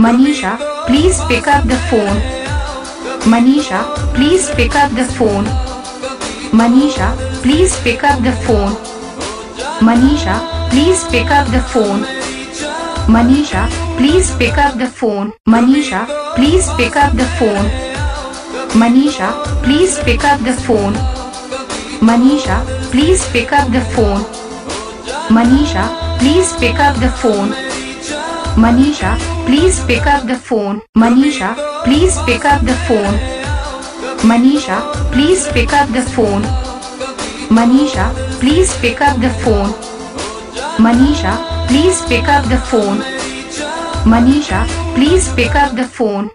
Manisha, please pick up the phone. Manisha, please pick up the phone. Manisha, please pick up the phone. Manisha, please pick up the phone. Manisha, please pick up the phone. Manisha, please pick up the phone. Manisha, please pick up the phone. Manisha, please pick up the phone. Manisha, please pick up the phone. Manisha, please pick up the phone. Manisha, please pick up the phone. Manisha, please pick up the phone. Manisha, please pick up the phone. Manisha, please pick up the phone. Manisha, please pick up the phone.